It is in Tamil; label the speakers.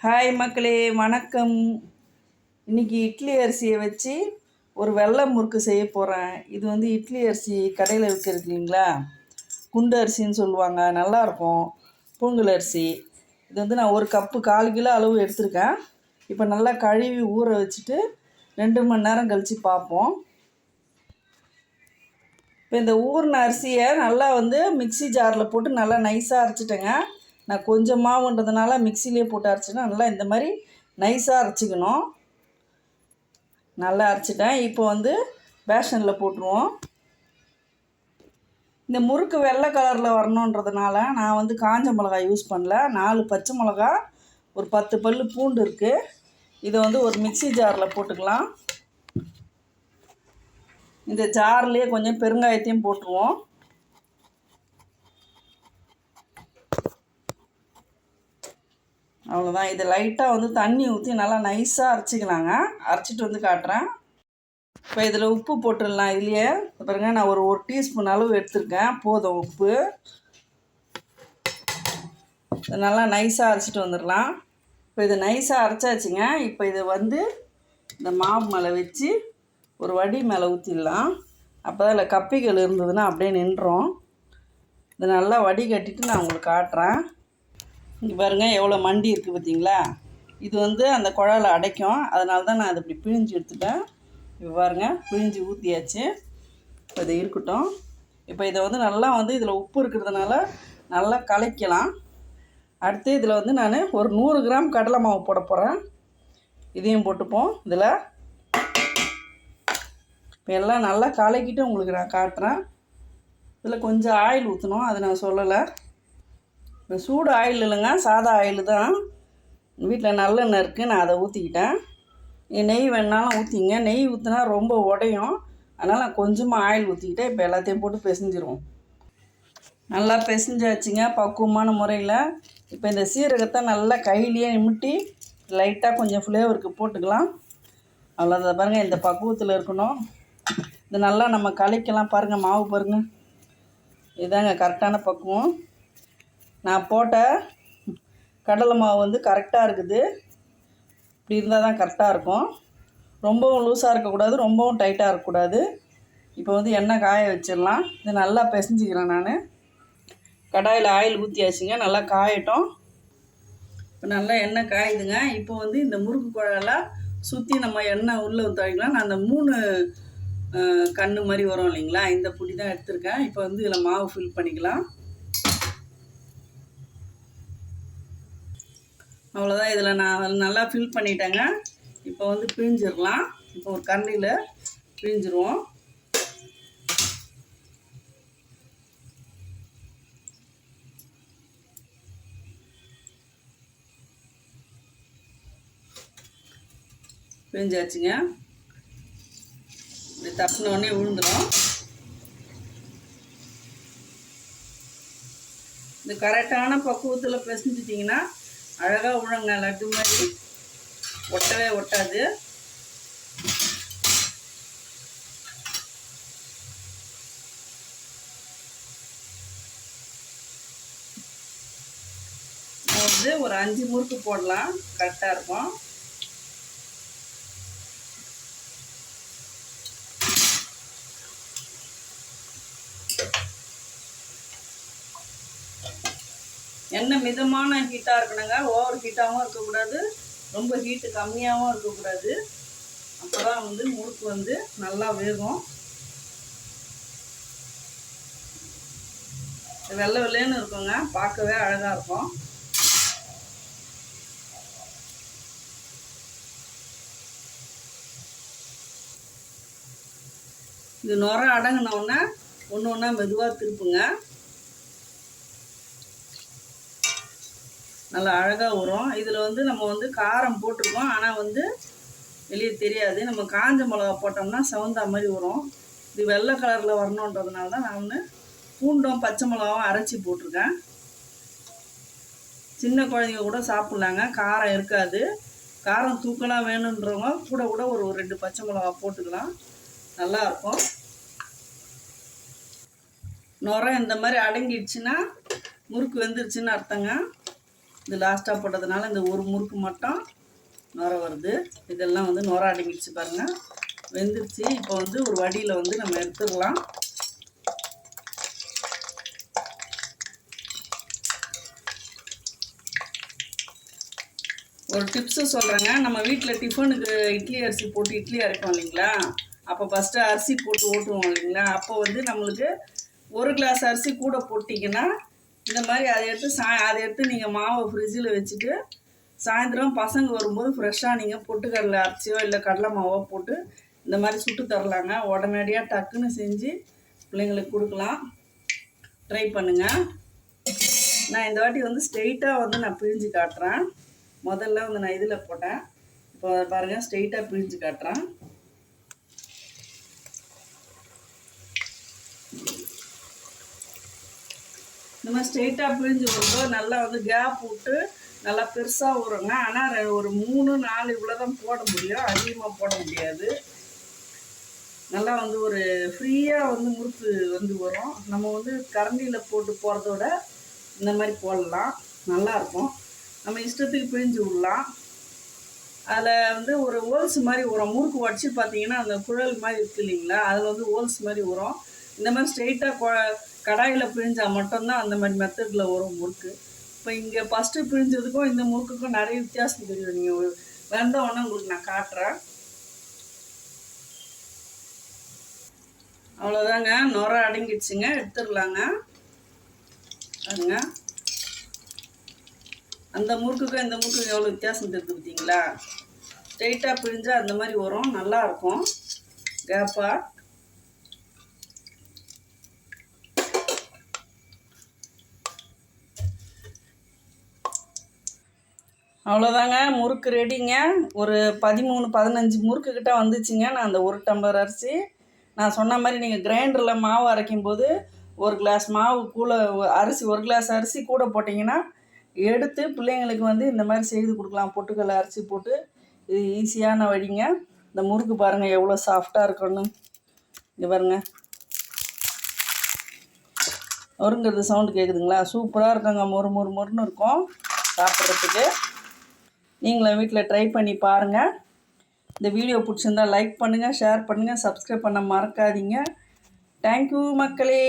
Speaker 1: ஹாய் மக்களே, வணக்கம். இன்றைக்கி இட்லி அரிசியை வச்சு ஒரு வெள்ளை முறுக்கு செய்ய போகிறேன். இது வந்து இட்லி அரிசி கடையில் விற்கிறது இல்லைங்களா, குண்டு அரிசின்னு சொல்லுவாங்க, நல்லாயிருக்கும். பூங்கல் அரிசி இது வந்து நான் ஒரு கப்பு 1/4 கிலோ அளவு எடுத்திருக்கேன். இப்போ நல்லா கழுவி ஊற வச்சுட்டு 2 மணி நேரம் கழித்து பார்ப்போம். இப்போ இந்த ஊறின அரிசியை நல்லா வந்து மிக்சி ஜாரில் போட்டு நல்லா நைஸாக அரைச்சிட்டேங்க. நான் கொஞ்சம் மாவுன்றதுனால மிக்சிலே போட்டு அரைச்சிட்டேன். நல்லா இந்த மாதிரி நைஸாக அரைச்சிக்கணும். நல்லா அரைச்சிட்டேன். இப்போ வந்து பேஷனில் போட்டுருவோம். இந்த முறுக்கு வெள்ளை கலரில் வரணுன்றதுனால நான் வந்து காஞ்ச மிளகாய் யூஸ் பண்ணல. 4 பச்சை மிளகா, ஒரு 10 பல் பூண்டு இருக்குது. இதை வந்து ஒரு மிக்சி ஜாரில் போட்டுக்கலாம். இந்த ஜார்லேயே கொஞ்சம் பெருங்காயத்தையும் போட்டுருவோம். அவ்வளோதான். இது லைட்டாக வந்து தண்ணி ஊற்றி நல்லா நைஸாக அரைச்சிக்கலாங்க. அரைச்சிட்டு வந்து காட்டுறேன். இப்போ இதில் உப்பு போட்டுடலாம். இதுலையே பாருங்க, நான் ஒரு டீஸ்பூன் அளவு எடுத்துருக்கேன், போதும் உப்பு. நல்லா நைஸாக அரைச்சிட்டு வந்துடலாம். இப்போ இது நைஸாக அரைச்சாச்சுங்க. இப்போ இதை வந்து இந்த மாவு மேலே வச்சு ஒரு வடி மேலே ஊற்றிடலாம். அப்போ தான் இல்லை கப்பிகள் இருந்ததுன்னா அப்படியே நின்றோம். இதை நல்லா வடி கட்டிட்டு நான் உங்களுக்கு காட்டுறேன். இங்கே பாருங்கள் எவ்வளோ மண்டி இருக்குது பார்த்தீங்களா. இது வந்து அந்த குழாயில் அடைக்கும், அதனால தான் நான் அதை இப்படி பிழிஞ்சு எடுத்துட்டேன். இப்போ பாருங்கள், பிழிஞ்சு ஊற்றியாச்சு. இப்போ இது இருக்கட்டும். இப்போ இதை வந்து நல்லா வந்து இதில் உப்பு இருக்கிறதுனால நல்லா கலக்கலாம். அடுத்து இதில் வந்து நான் ஒரு 100 கிராம் கடலை மாவு போட போகிறேன். இதையும் போட்டுப்போம் இதில். இப்போ எல்லாம் நல்லா கலக்கிட்டு உங்களுக்கு நான் காட்டுறேன். இதில் கொஞ்சம் ஆயில் ஊற்றணும், அதை நான் சொல்லலை. இப்போ சூடு ஆயில் இல்லைங்க, சாதா ஆயில் தான். வீட்டில் நல்லெண்ணெய் இருக்குது, நான் அதை ஊற்றிக்கிட்டேன். நெய் வேணாலும் ஊற்றிங்க. நெய் ஊற்றினா ரொம்ப உடையும், அதனால் நான் கொஞ்சமாக ஆயில் ஊற்றிக்கிட்டேன். இப்போ எல்லாத்தையும் போட்டு பிசைஞ்சிருவோம். நல்லா பிசைஞ்சாச்சுங்க பக்குவமான முறையில். இப்போ இந்த சீரகத்தை நல்லா கையிலேயே நிமிட்டி லைட்டாக கொஞ்சம் ஃப்ளேவருக்கு போட்டுக்கலாம். அவ்வளோதான். பாருங்கள், இந்த பக்குவத்தில் இருக்கணும். இது நல்லா நம்ம கலக்கலாம். பாருங்கள், மாவு பாருங்கள், இதாங்க கரெக்டான பக்குவம். நான் போட்ட கடலை மாவு வந்து கரெக்டாக இருக்குது. இப்படி இருந்தால் தான் கரெக்டாக இருக்கும். ரொம்பவும் லூஸாக இருக்கக்கூடாது, ரொம்பவும் டைட்டாக இருக்கக்கூடாது. இப்போ வந்து எண்ணெய் காய வச்சிடலாம். இது நல்லா பிசைஞ்சிக்கிறேன் நான். கடாயில் ஆயில் ஊற்றியாச்சுங்க, நல்லா காயட்டும். இப்போ நல்லா எண்ணெய் காயுதுங்க. இப்போ வந்து இந்த முறுக்கு குழாயெல்லாம் சுற்றி நம்ம எண்ணெய் உள்ளே ஊற்றிக்கலாம். நான் அந்த 3 கன்று மாதிரி வரும் இல்லைங்களா, இந்த புடி தான் எடுத்திருக்கேன். இப்போ வந்து இதில் மாவு ஃபில் பண்ணிக்கலாம். அவ்வளோதான். இதில் நான் நல்லா ஃபில் பண்ணிட்டேங்க. இப்போ வந்து பிழிஞ்சிடலாம். இப்போ ஒரு கரண்டியில் பிழிஞ்சிருவோம். பிழிஞ்சாச்சுங்க. இப்படி தப்பினோடனே விழுந்துடும். இந்த கரெக்டான பக்குவத்தில் பிசைஞ்சிட்டிங்கன்னா அழகாக உழங்க, லட்டு மாதிரி ஒட்டவே ஒட்டாது. வந்து ஒரு 5 முறுக்கு போடலாம், கரெக்டாக இருக்கும். எண்ணெய் மிதமான ஹீட்டாக இருக்கணுங்க. ஓவர் ஹீட்டாகவும் இருக்கக்கூடாது, ரொம்ப ஹீட்டு கம்மியாகவும் இருக்கக்கூடாது. அப்போ தான் வந்து முறுக்கு வந்து நல்லா வேகும். வெள்ளை வெள்ளைன்னு இருக்குங்க, பார்க்கவே அழகாக இருக்கும். இது நுரை அடங்கினோடனே ஒன்று ஒன்றா மெதுவாக திருப்புங்க. நல்லா அழகாக வரும். இதில் வந்து நம்ம வந்து காரம் போட்டிருக்கோம், ஆனால் வந்து வெளியே தெரியாது. நம்ம காஞ்ச மிளகா போட்டோம்னா சவுந்தா மாதிரி வரும். இது வெள்ளை கலரில் வரணுன்றதுனால தான் நான் வந்து பூண்டும் பச்சை மிளகாவும் அரைச்சி போட்டிருக்கேன். சின்ன குழந்தைங்க கூட சாப்பிட்லாங்க, காரம் இருக்காது. காரம் தூக்கலாக வேணுன்றவங்க கூட கூட ஒரு 2 பச்சை மிளகா போட்டுக்கலாம், நல்லாயிருக்கும். நுரை இந்த மாதிரி அடங்கிடுச்சுன்னா முறுக்கு வெந்துருச்சுன்னு அர்த்தங்க. இது லாஸ்ட்டாக போட்டதுனால இந்த ஒரு முறுக்கு மட்டும் நுர வருது. இதெல்லாம் வந்து நுர அடங்கிடுச்சு பாருங்கள், வெந்துருச்சு. இப்போ வந்து ஒரு வடியில் வந்து நம்ம எடுத்துடலாம். ஒரு டிப்ஸு சொல்கிறேங்க. நம்ம வீட்டில் டிஃபனுக்கு இட்லி அரிசி போட்டு இட்லி அரைப்போம் இல்லைங்களா, அப்போ ஃபஸ்ட்டு அரிசி போட்டு ஓட்டுவோம் இல்லைங்களா, அப்போ வந்து நம்மளுக்கு ஒரு கிளாஸ் அரிசி கூட போட்டிங்கன்னா இந்த மாதிரி அதை எடுத்து நீங்கள் மாவை ஃப்ரிட்ஜில் வச்சுட்டு சாயந்தரம் பசங்க வரும்போது ஃப்ரெஷ்ஷாக நீங்கள் பொட்டுக்கடலை அரிசியோ இல்லை கடலை மாவோ போட்டு இந்த மாதிரி சுட்டு தரலாங்க. உடனடியாக டக்குன்னு செஞ்சு பிள்ளைங்களுக்கு கொடுக்கலாம். ட்ரை பண்ணுங்கள். நான் இந்த வாட்டி வந்து ஸ்ட்ரெயிட்டாக வந்து நான் பிழிஞ்சு காட்டுறேன். முதல்ல வந்து நான் இதில் போட்டேன், இப்போ பாருங்கள் ஸ்ட்ரெயிட்டாக பிழிஞ்சு காட்டுறேன். இந்த மாதிரி ஸ்ட்ரெயிட்டாக பிழிஞ்சு வரும்போது நல்லா வந்து கேப் விட்டு நல்லா பெருசாக வருங்க. ஆனால் ஒரு 3-4 இவ்வளோ தான் போட முடியும், அதிகமாக போட முடியாது. நல்லா வந்து ஒரு ஃப்ரீயாக வந்து முறுக்கு வந்து வரும். நம்ம வந்து கரண்டியில் போட்டு போகிறதோட இந்த மாதிரி போடலாம், நல்லாயிருக்கும். நம்ம இஷ்டத்துக்கு பிழிஞ்சு விடலாம். அதில் வந்து ஒரு ஹோல்ஸ் மாதிரி வரும். முறுக்கு உடச்சி பார்த்தீங்கன்னா அந்த குழல் மாதிரி இருக்குது இல்லைங்களா, அதில் வந்து ஹோல்ஸ் மாதிரி வரும். இந்த மாதிரி ஸ்ட்ரெயிட்டாக கடாயில் பிழிஞ்சால் மட்டும்தான் அந்த மாதிரி மெத்தடில் வரும் முறுக்கு. இப்போ இங்கே ஃபஸ்ட்டு பிழிஞ்சதுக்கும் இந்த முறுக்குக்கும் நிறைய வித்தியாசம் தெரியும். நீங்கள் வெந்த உடனே உங்களுக்கு நான் காட்டுறேன். அவ்வளோதாங்க, நுர அடங்கிடுச்சுங்க, எடுத்துடலாங்க. பாருங்க, அந்த முறுக்குக்கும் இந்த முறுக்குக்கும் எவ்வளோ வித்தியாசம் தெரியுது பார்த்தீங்களா. ஸ்ட்ரெயிட்டாக பிழிஞ்சால் அந்த மாதிரி வரும், நல்லாயிருக்கும் கேப்பாக. அவ்வளோதாங்க, முறுக்கு ரெடிங்க. ஒரு 13-15 முறுக்கு கிட்ட வந்துச்சுங்க. நான் அந்த 1 டம்ளர் அரிசி நான் சொன்ன மாதிரி நீங்கள் கிரைண்டரில் மாவு அரைக்கும்போது 1 கிளாஸ் மாவு கூட அரிசி 1 கிளாஸ் அரிசி கூட போட்டிங்கன்னா எடுத்து பிள்ளைங்களுக்கு வந்து இந்த மாதிரி செய்து கொடுக்கலாம். பொட்டுக்கடலை அரிசி போட்டு இது ஈஸியான வழிங்க. இந்த முறுக்கு பாருங்கள் எவ்வளோ சாஃப்டாக இருக்குன்னு. இங்கே பாருங்கள், நொறுங்கிறது சவுண்டு கேட்குதுங்களா, சூப்பராக இருக்குங்க. மொறுன்னு இருக்கும் சாப்பிட்றதுக்கு. நீங்களும் வீட்டில் ட்ரை பண்ணி பாருங்கள். இந்த வீடியோ பிடிச்சிருந்தால் லைக் பண்ணுங்கள், ஷேர் பண்ணுங்கள், சப்ஸ்கிரைப் பண்ண மறக்காதீங்க. தேங்க்யூ மக்களே.